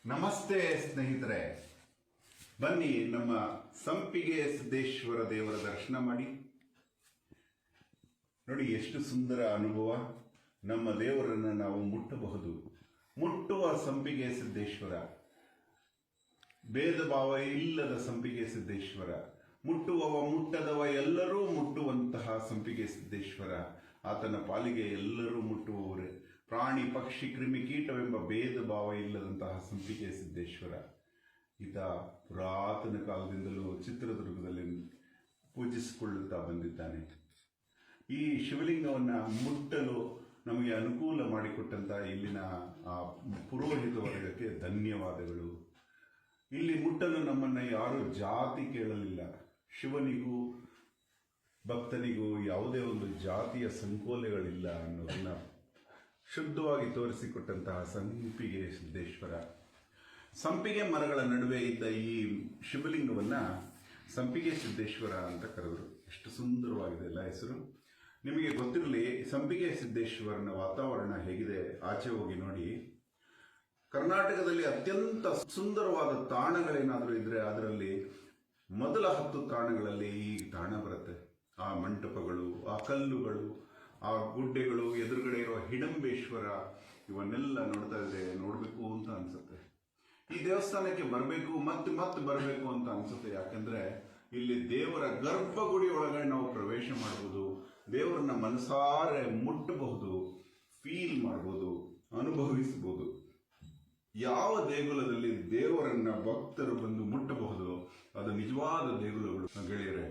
ನಮಸ್ತೆ ಸ್ನೇಹಿತರೆ, ಬನ್ನಿ ನಮ್ಮ ಸಂಪಿಗೆ ಸಿದ್ದೇಶ್ವರ ದೇವರ ದರ್ಶನ ಮಾಡಿ. ನೋಡಿ ಎಷ್ಟು ಸುಂದರ ಅನುಭವ. ನಮ್ಮ ದೇವರನ್ನು ನಾವು ಮುಟ್ಟಬಹುದು. ಮುಟ್ಟುವ ಸಂಪಿಗೆ ಸಿದ್ದೇಶ್ವರ, ಭೇದ ಭಾವ ಇಲ್ಲದ ಸಂಪಿಗೆ ಸಿದ್ದೇಶ್ವರ, ಮುಟ್ಟುವವ ಮುಟ್ಟದವ ಎಲ್ಲರೂ ಮುಟ್ಟುವಂತಹ ಸಂಪಿಗೆ ಸಿದ್ದೇಶ್ವರ. ಆತನ ಪಾಲಿಗೆ ಎಲ್ಲರೂ ಮುಟ್ಟುವವರೇ. ಪ್ರಾಣಿ ಪಕ್ಷಿ ಕ್ರಿಮಿ ಕೀಟವೆಂಬ ಭೇದ ಭಾವ ಇಲ್ಲದಂತಹ ಸಂಪಿಗೆ ಸಿದ್ದೇಶ್ವರ. ಈತ ಪುರಾತನ ಕಾಲದಿಂದಲೂ ಚಿತ್ರದುರ್ಗದಲ್ಲಿ ಪೂಜಿಸಿಕೊಳ್ಳುತ್ತಾ ಬಂದಿದ್ದಾನೆ. ಈ ಶಿವಲಿಂಗವನ್ನು ಮುಟ್ಟಲು ನಮಗೆ ಅನುಕೂಲ ಮಾಡಿಕೊಟ್ಟಂತ ಇಲ್ಲಿನ ಆ ಪುರೋಹಿತ ವರ್ಗಕ್ಕೆ ಧನ್ಯವಾದಗಳು. ಇಲ್ಲಿ ಮುಟ್ಟಲು ನಮ್ಮನ್ನು ಯಾರು ಜಾತಿ ಕೇಳಲಿಲ್ಲ. ಶಿವನಿಗೂ ಭಕ್ತನಿಗೂ ಯಾವುದೇ ಒಂದು ಜಾತಿಯ ಸಂಕೋಲೆಗಳಿಲ್ಲ ಅನ್ನೋದನ್ನ ಶುದ್ಧವಾಗಿ ತೋರಿಸಿಕೊಟ್ಟಂತಹ ಸಂಪಿಗೆ ಸಿದ್ದೇಶ್ವರ. ಸಂಪಿಗೆ ಮರಗಳ ನಡುವೆ ಇದ್ದ ಈ ಶಿವಲಿಂಗವನ್ನ ಸಂಪಿಗೆ ಸಿದ್ದೇಶ್ವರ ಅಂತ ಕರೆದರು. ಎಷ್ಟು ಸುಂದರವಾಗಿದೆ ಅಲ್ಲ ಹೆಸರು. ನಿಮಗೆ ಗೊತ್ತಿರಲಿ, ಸಂಪಿಗೆ ಸಿದ್ದೇಶ್ವರನ ವಾತಾವರಣ ಹೇಗಿದೆ. ಆಚೆ ಹೋಗಿ ನೋಡಿ. ಕರ್ನಾಟಕದಲ್ಲಿ ಅತ್ಯಂತ ಸುಂದರವಾದ ತಾಣಗಳೇನಾದರೂ ಇದ್ರೆ ಅದರಲ್ಲಿ ಮೊದಲ 10 ತಾಣಗಳಲ್ಲಿ ಈ ತಾಣ ಬರುತ್ತೆ. ಆ ಮಂಟಪಗಳು, ಆ ಕಲ್ಲುಗಳು, ಆ ಗುಡ್ಡೆಗಳು, ಎದುರುಗಡೆ ಇರುವ ಹಿಡಂಬೇಶ್ವರ, ಇವನ್ನೆಲ್ಲ ನೋಡ್ತಾ ಇದ್ರೆ ನೋಡ್ಬೇಕು ಅಂತ ಅನ್ಸುತ್ತೆ. ಈ ದೇವಸ್ಥಾನಕ್ಕೆ ಬರಬೇಕು, ಮತ್ತೆ ಬರಬೇಕು ಅಂತ ಅನ್ಸುತ್ತೆ. ಯಾಕಂದ್ರೆ ಇಲ್ಲಿ ದೇವರ ಗರ್ಭಗುಡಿ ಒಳಗಡೆ ನಾವು ಪ್ರವೇಶ ಮಾಡಬಹುದು, ದೇವರನ್ನ ಮನಸಾರೆ ಮುಟ್ಟಬಹುದು, ಫೀಲ್ ಮಾಡಬಹುದು, ಅನುಭವಿಸಬಹುದು. ಯಾವ ದೇಗುಲದಲ್ಲಿ ದೇವರನ್ನ ಭಕ್ತರು ಬಂದು ಮುಟ್ಟಬಹುದು ಅದು ನಿಜವಾದ ದೇಗುಲಗಳು ಗೆಳೆಯರೆ.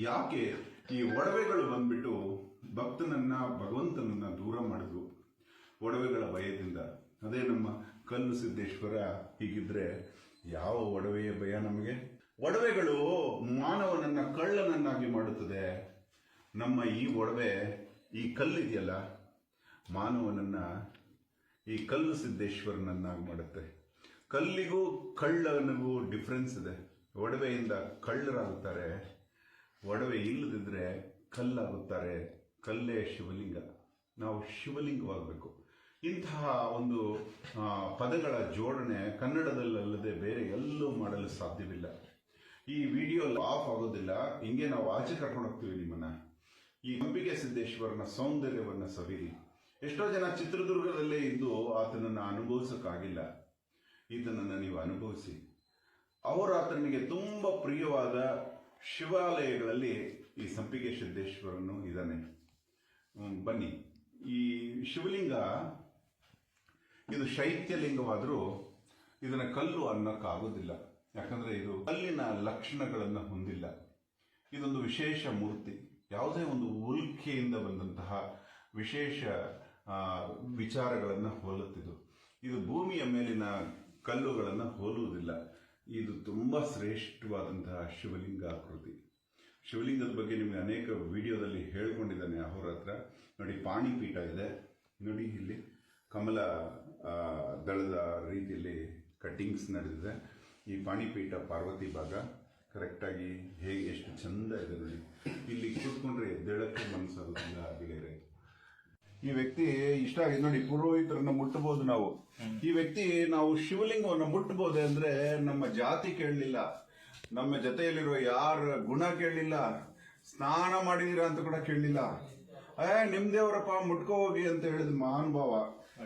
ಯಾಕೆ ಈ ಒಡವೆಗಳು ಬಂದ್ಬಿಟ್ಟು ಭಕ್ತನನ್ನ, ಭಗವಂತನನ್ನ ದೂರ ಮಾಡಿದ್ವು ಒಡವೆಗಳ ಭಯದಿಂದ. ಅದೇ ನಮ್ಮ ಕಲ್ಲು ಸಿದ್ದೇಶ್ವರ ಹೀಗಿದ್ರೆ ಯಾವ ಒಡವೆಯ ಭಯ ನಮಗೆ? ಒಡವೆಗಳು ಮಾನವನನ್ನ ಕಳ್ಳನನ್ನಾಗಿ ಮಾಡುತ್ತದೆ. ನಮ್ಮ ಈ ಒಡವೆ, ಈ ಕಲ್ಲಿದೆಯಲ್ಲ, ಮಾನವನನ್ನ ಈ ಕಲ್ಲು ಸಿದ್ದೇಶ್ವರನನ್ನಾಗಿ ಮಾಡುತ್ತೆ. ಕಲ್ಲಿಗೂ ಕಳ್ಳನಿಗೂ ಡಿಫ್ರೆನ್ಸ್ ಇದೆ. ಒಡವೆಯಿಂದ ಕಳ್ಳರಾಗುತ್ತಾರೆ, ಒಡವೆ ಇಲ್ಲದಿದ್ರೆ ಕಲ್ಲಾಗುತ್ತಾರೆ. ಕಲ್ಲೇ ಶಿವಲಿಂಗ. ನಾವು ಶಿವಲಿಂಗವಾಗಬೇಕು. ಇಂತಹ ಒಂದು ಪದಗಳ ಜೋಡಣೆ ಕನ್ನಡದಲ್ಲದೆ ಬೇರೆ ಎಲ್ಲೂ ಮಾಡಲು ಸಾಧ್ಯವಿಲ್ಲ. ಈ ವಿಡಿಯೋ ಆಫ್ ಆಗೋದಿಲ್ಲ. ಹಿಂಗೆ ನಾವು ಆಚೆ ಕರ್ಕೊಂಡು ಹೋಗ್ತೀವಿ ನಿಮ್ಮನ್ನ. ಈ ಸಂಪಿಗೆ ಸಿದ್ದೇಶ್ವರನ ಸೌಂದರ್ಯವನ್ನ ಸವಿರಿ. ಎಷ್ಟೋ ಜನ ಚಿತ್ರದುರ್ಗದಲ್ಲೇ ಇದ್ದು ಆತನನ್ನು ಅನುಭವಿಸೋಕ್ಕಾಗಿಲ್ಲ. ಈತನನ್ನು ನೀವು ಅನುಭವಿಸಿ. ಅಹೋರಾತ್ರನಿಗೆ ತುಂಬಾ ಪ್ರಿಯವಾದ ಶಿವಾಲಯಗಳಲ್ಲಿ ಈ ಸಂಪಿಗೆ ಸಿದ್ದೇಶ್ವರನು ಇದ್ದಾನೆ. ಬನ್ನಿ. ಈ ಶಿವಲಿಂಗ ಇದು ಶೈತ್ಯಲಿಂಗವಾದರೂ ಇದನ್ನ ಕಲ್ಲು ಅನ್ನೋಕ್ಕಾಗೋದಿಲ್ಲ. ಯಾಕಂದ್ರೆ ಇದು ಕಲ್ಲಿನ ಲಕ್ಷಣಗಳನ್ನು ಹೊಂದಿಲ್ಲ. ಇದೊಂದು ವಿಶೇಷ ಮೂರ್ತಿ. ಯಾವುದೇ ಒಂದು ಉಲ್ಕೆಯಿಂದ ಬಂದಂತಹ ವಿಶೇಷ ವಿಚಾರಗಳನ್ನು ಹೋಲುತ್ತಿದ್ದು. ಇದು ಭೂಮಿಯ ಮೇಲಿನ ಕಲ್ಲುಗಳನ್ನು ಹೋಲುವುದಿಲ್ಲ. ಇದು ತುಂಬಾ ಶ್ರೇಷ್ಠವಾದಂತಹ ಶಿವಲಿಂಗ ಆಕೃತಿ. ಶಿವಲಿಂಗದ ಬಗ್ಗೆ ನಿಮಗೆ ಅನೇಕ ವಿಡಿಯೋದಲ್ಲಿ ಹೇಳ್ಕೊಂಡಿದ್ದಾನೆ ಅಹೋರಾತ್ರ. ನೋಡಿ, ಪಾಣಿಪೀಠ ಇದೆ. ನೋಡಿ, ಇಲ್ಲಿ ಕಮಲ ದಳದ ರೀತಿಯಲ್ಲಿ ಕಟ್ಟಿಂಗ್ಸ್ ನಡೆದಿದೆ. ಈ ಪಾಣಿಪೀಠ ಪಾರ್ವತಿ ಭಾಗ ಕರೆಕ್ಟಾಗಿ ಹೇಗೆ ಎಷ್ಟು ಚಂದ ಇದೆ ನೋಡಿ. ಇಲ್ಲಿ ಕೂತ್ಕೊಂಡ್ರೆ ಎದ್ದೇಳಕ್ಕೆ ಮನಸ್ಸಾಗುತ್ತಿಲ್ಲ ಗೆಳೆಯರೆ. ಈ ವ್ಯಕ್ತಿ ಇಷ್ಟ ಆಗಿದೆ ನೋಡಿ. ಪುರೋಹಿತರನ್ನ ಮುಟ್ಟಬಹುದು ನಾವು. ಈ ವ್ಯಕ್ತಿ ನಾವು ಶಿವಲಿಂಗವನ್ನು ಮುಟ್ಟಬಹುದೇ ಅಂದ್ರೆ ನಮ್ಮ ಜಾತಿ ಕೇಳಲಿಲ್ಲ, ನಮ್ಮ ಜೊತೆಯಲ್ಲಿರುವ ಯಾರ ಗುಣ ಕೇಳಲಿಲ್ಲ, ಸ್ನಾನ ಮಾಡಿದೀರಾ ಅಂತ ಕೂಡ ಕೇಳಲಿಲ್ಲ. ನಿಮ್ ದೇವರಪ್ಪ ಮುಟ್ಕೋ ಹೋಗಿ ಅಂತ ಹೇಳಿದ ಮಹಾನುಭಾವ.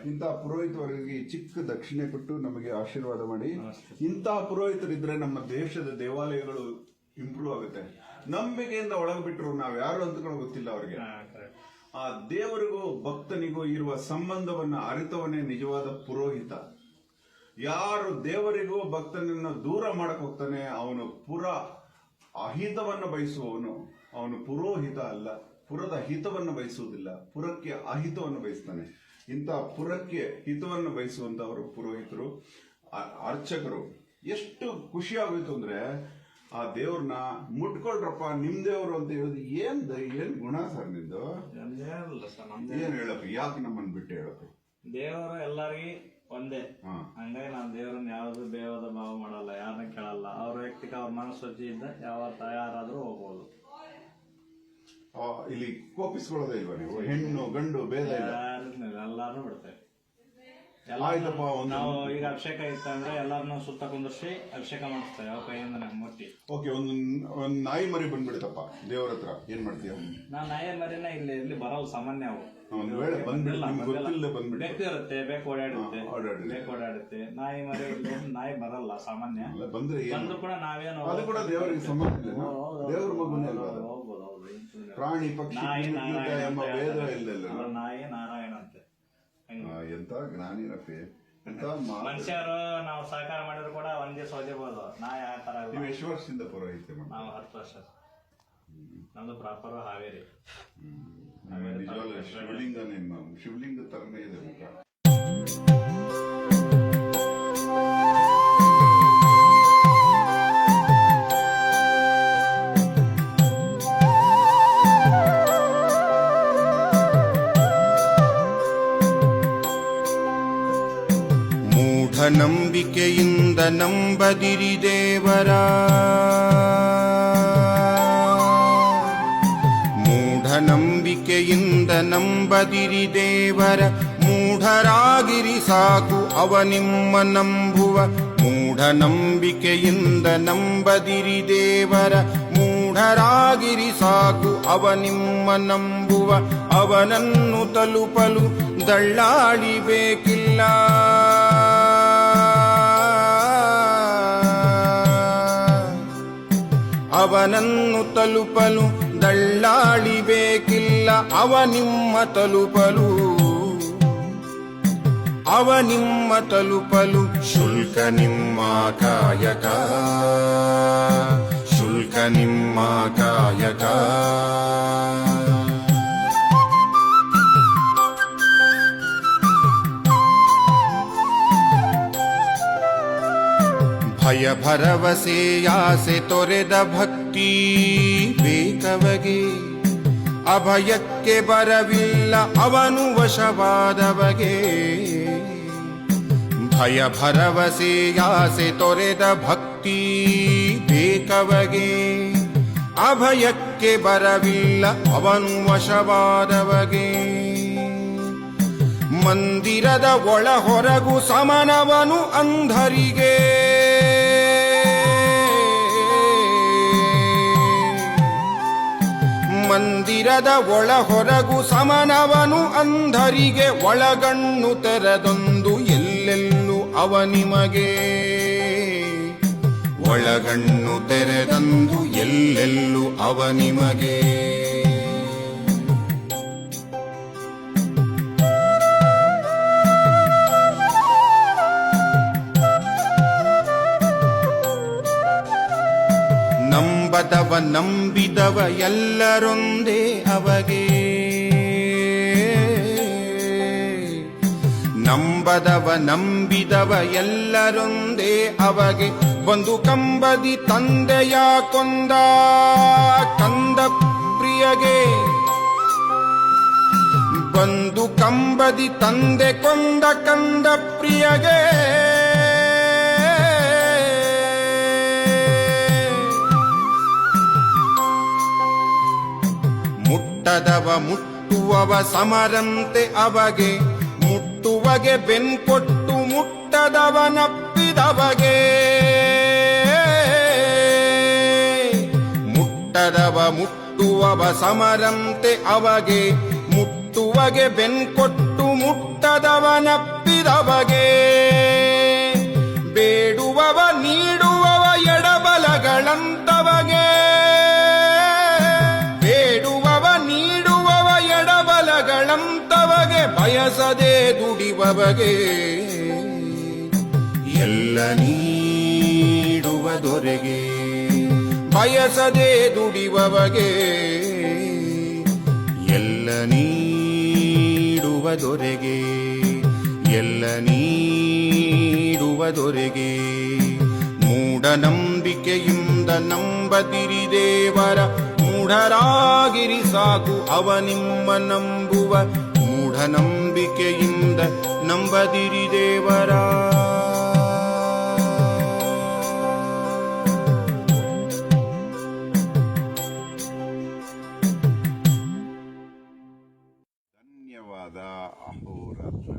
ಇಂತಹ ಪುರೋಹಿತರಿಗೆ ಚಿಕ್ಕ ದಕ್ಷಿಣೆ ಕೊಟ್ಟು ನಮಗೆ ಆಶೀರ್ವಾದ ಮಾಡಿ. ಇಂತಹ ಪುರೋಹಿತರಿದ್ರೆ ನಮ್ಮ ದೇಶದ ದೇವಾಲಯಗಳು ಇಂಪ್ರೂವ್ ಆಗುತ್ತೆ. ನಂಬಿಕೆಯಿಂದ ಒಳಗೆ ಬಿಟ್ರು ನಾವ್ ಯಾರು ಅಂತ ಗೊತ್ತಿಲ್ಲ ಅವ್ರಿಗೆ. ಆ ದೇವರಿಗೂ ಭಕ್ತನಿಗೂ ಇರುವ ಸಂಬಂಧವನ್ನ ಅರಿತವನೇ ನಿಜವಾದ ಪುರೋಹಿತ. ಯಾರು ದೇವರಿಗೂ ಭಕ್ತನನ್ನು ದೂರ ಮಾಡಕ್ ಹೋಗ್ತಾನೆ ಅವನು ಅಹಿತವನ್ನು ಬಯಸುವವನು. ಅವನು ಪುರೋಹಿತ ಅಲ್ಲ. ಪುರದ ಹಿತವನ್ನು ಬಯಸುವುದಿಲ್ಲ, ಪುರಕ್ಕೆ ಅಹಿತವನ್ನು ಬಯಸ್ತಾನೆ. ಇಂತಹ ಪುರಕ್ಕೆ ಹಿತವನ್ನು ಬಯಸುವಂತವರು ಪುರೋಹಿತರು, ಅರ್ಚಕರು. ಎಷ್ಟು ಖುಷಿ ಆಗೋಯ್ತು ಅಂದ್ರೆ ಆ ದೇವ್ರನ್ನ ಮುಟ್ಕೊಳ್ರಪ್ಪ, ನಿಮ್ ದೇವ್ರು ಅಂತ ಹೇಳುದು ಏನ್ ಗುಣ ಸರ್ ನಿಂದು? ಏನ್ ಹೇಳಪ್ಪ, ಯಾಕೆ ನಮ್ಮನ್ನ ಬಿಟ್ಟು ಹೇಳಪ್ಪ? ದೇವರು ಎಲ್ಲರಿಗೂ ಒಂದೇ. ಹಂಗಾಗಿ ನಾವು ದೇವ್ರನ್ನ ಯಾವ್ದು ಬೇವದ ಭಾವ ಮಾಡಲ್ಲ, ಯಾರನ್ನ ಕೇಳಲ್ಲ. ಅವ್ರ ವ್ಯಕ್ತಿಗೆ ಅವ್ರ ಮನಸ್ಸು ಇದ್ದ ಯಾರಾದ್ರೂ ಹೋಗ್ಬೋದು. ಇಲ್ಲಿ ಕೋಪಿಸ್ಕೊಳ್ಳೋದೇ ಇಲ್ವಾ ನೀವು? ಹೆಣ್ಣು ಗಂಡು ಭೇದ ಇಲ್ಲ, ಎಲ್ಲಾರು ಬಿಡ್ತೇವೆ. ಆಯ್ತಪ್ಪ, ನಾವು ಈಗ ಅಭಿಷೇಕ ಇತ್ತಂದ್ರೆ ಎಲ್ಲಾರನ್ನೂ ಸುತ್ತ ಕುಂದಿರ್ಸಿ ಅಭಿಷೇಕ ಮಾಡಿಸ್ತೇವೆ ಯಾವ ಕೈಯಿಂದ ನಮ್ಗೆ ಮುಟ್ಟಿ. ಓಕೆ, ಒಂದು ನಾಯಿ ಮರಿ ಬಂದ್ಬಿಡುತ್ತಪ್ಪ ದೇವ್ರ ಹತ್ರ, ಏನ್ ಮಾಡ್ತೀಯ? ನಾನ್ ನಾಯಿ ಮರಿನ ಇಲ್ಲಿ ಬರಲ್ಲ, ಸಾಮಾನ್ಯ ಅವು. ಒಂದ್ ವೇಳೆ ಬಂದ್ಬಿಟ್ಟು ನಿಮ್ಗೆ ಗೊತ್ತಿಲ್ಲದೆ ಬಂದ್ಬಿಟ್ಟು ಬೇಕು ಇರುತ್ತೆ, ಬೇಕು ಓಡಾಡುತ್ತೆ. ನಾಯಿ ಮರಿ ನಾಯಿ ಬರಲ್ಲ ಸಾಮಾನ್ಯ. ಬಂದ್ರೆ ಬಂದ್ರು ಕೂಡ ನಾವೇನು ಅದು ಕೂಡ ದೇವರಿಗೆ ಸಂಬಂಧ ಇಲ್ಲ, ದೇವ್ರ ಮಗುನೇ ಅಲ್ವಾ ಅದು? ಹೋಗ್ಬೋದು. ಪ್ರಾಣಿ ಪಕ್ಷಿ ಎಂಬ ಭೇದ ಇಲ್ಲ. ನಾಯಿ ನಾರಾಯಣ ಅಂತೆ. ಎಂತ ಜ್ಞಾನಿರಪ್ಪೆ, ಎಂತ ಮನುಷ್ಯರು ನಾವು ಸಹಕಾರ ಮಾಡಿದ್ರು ಕೂಡ ಒಂದ್ ದಿವಸ ಓದಿರ್ಬೋದು. ನಾಯಿ ಆ ತರ. ನೀವು ಎಷ್ಟು ವರ್ಷದಿಂದ ಪುರೋಹಿತೆ? ನಾವು 10 ವರ್ಷ. ನಮ್ದು ಪ್ರಾಪರ್ ಹಾವೇರಿ. ನಿಜವಾಗ್ಲೂ ಶಿವಲಿಂಗ, ನಿಮ್ಮ ಶಿವಲಿಂಗ ತರನೇ ಇದೆ ಮುಖ. ನಂಬಿಕೆಯಿಂದ ನಂಬದಿರಿ ದೇವರ, ಮೂಢನಂಬಿಕೆಯಿಂದ ನಂಬದಿರಿ ದೇವರ, ಮೂಢರಾಗಿರಿ ಸಾಕು ಅವ ನಿಮ್ಮ ನಂಬುವ. ಮೂಢನಂಬಿಕೆಯಿಂದ ನಂಬದಿರಿ ದೇವರ, ಮೂಢರಾಗಿರಿ ಸಾಕು ಅವ ನಿಮ್ಮ ನಂಬುವ. ಅವನನ್ನು ತಲುಪಲು ದಳ್ಳಾಳಿ ಬೇಕಿಲ್ಲ, ಅವನನ್ನು ತಲುಪಲು ದಳ್ಳಾಳಿ ಬೇಕಿಲ್ಲ. ಅವ ನಿಮ್ಮ ತಲುಪಲು ಶುಲ್ಕ ನಿಮ್ಮ ಕಾಯಕ, ಶುಲ್ಕ ನಿಮ್ಮ ಕಾಯಕ. ಭಯ ಭರವಸೆಯಾಸೆ ತೊರೆದ ಭಕ್ತಿ ಬೇಕವಗೆ, ಅಭಯಕ್ಕೆ ಬರವಿಲ್ಲ ಅವನು ವಶವಾದವಗೆ. ಭಯ ಭರವಸೆಯಾಸೆ ತೊರೆದ ಭಕ್ತಿ ಬೇಕವಗೆ, ಅಭಯಕ್ಕೆ ಬರವಿಲ್ಲ ಅವನು ವಶವಾದವಗೆ. ಮಂದಿರದ ಒಳ ಹೊರಗು ಸಮನವನು ಅಂಧರಿಗೆ, ಮಂದಿರದ ಒಳ ಹೊರಗು ಸಮನವನು ಅಂಧರಿಗೆ. ಒಳಗಣ್ಣು ತೆರೆದೊಂದು ಎಲ್ಲೆಲ್ಲೂ ಅವ ನಿಮಗೆ, ಒಳಗಣ್ಣು ತೆರೆದಂದು ಎಲ್ಲೆಲ್ಲೂ ಅವ ನಿಮಗೆ. ನಂಬದವ ನಂಬಿದವ ಎಲ್ಲರೊಂದೇ ಅವಗೆ, ನಂಬದವ ನಂಬಿದವ ಎಲ್ಲರೊಂದೇ ಅವಗೆ. ಒಂದು ಕಂಬದಿ ತಂದೆಯ ಕೊಂದ ಕಂದ ಪ್ರಿಯಗೆ, ಒಂದು ಕಂಬದಿ ತಂದೆ ಕೊಂದ ಕಂದ ಪ್ರಿಯಗೆ. ಮುಟ್ಟದವ ಮುಟ್ಟುವವ ಸಮರಂತೆ ಅವಗೆ, ಮುಟ್ಟುವಗೆ ಬೆನ್ಕೊಟ್ಟು ಮುಟ್ಟದವ ನಪ್ಪಿದವಗೆ. ಮುಟ್ಟದವ ಮುಟ್ಟುವವ ಸಮರಂತೆ ಅವಗೆ, ಮುಟ್ಟುವಗೆ ಬೆನ್ಕೊಟ್ಟು ಮುಟ್ಟದವ ನಪ್ಪಿದವಗೆ. ಬೇಡುವವ ನೀಡುವವ ಎಡಬಲಗಳಂತವಗೆ, ಬೇಡುವವ ನೀಡುವವ ಎಡಬಲಗಳಂತವಗೆ. ಬಯಸದೆ ದುಡಿವವಗೆ ಎಲ್ಲ ನೀಡುವ ದೊರೆಗೆ, ಬಯಸದೆ ದುಡಿವವಗೆ ಎಲ್ಲ ನೀಡುವ ದೊರೆಗೆ, ಎಲ್ಲ ನೀಡುವ ದೊರೆಗೆ. ಮೂಢನಂಬಿಕೆಯಿಂದ ನಂಬದಿರಿ ದೇವರ, ಮೂಢರಾಗಿರಿ ಸಾಕು ಅವ ನಿಮ್ಮ ನಂಬುವ. ಮೂಢನಂಬಿಕೆಯಿಂದ ನಂಬದಿರಿ ದೇವರ. ಧನ್ಯವಾದ. ಅಹೋರಾತ್ರ.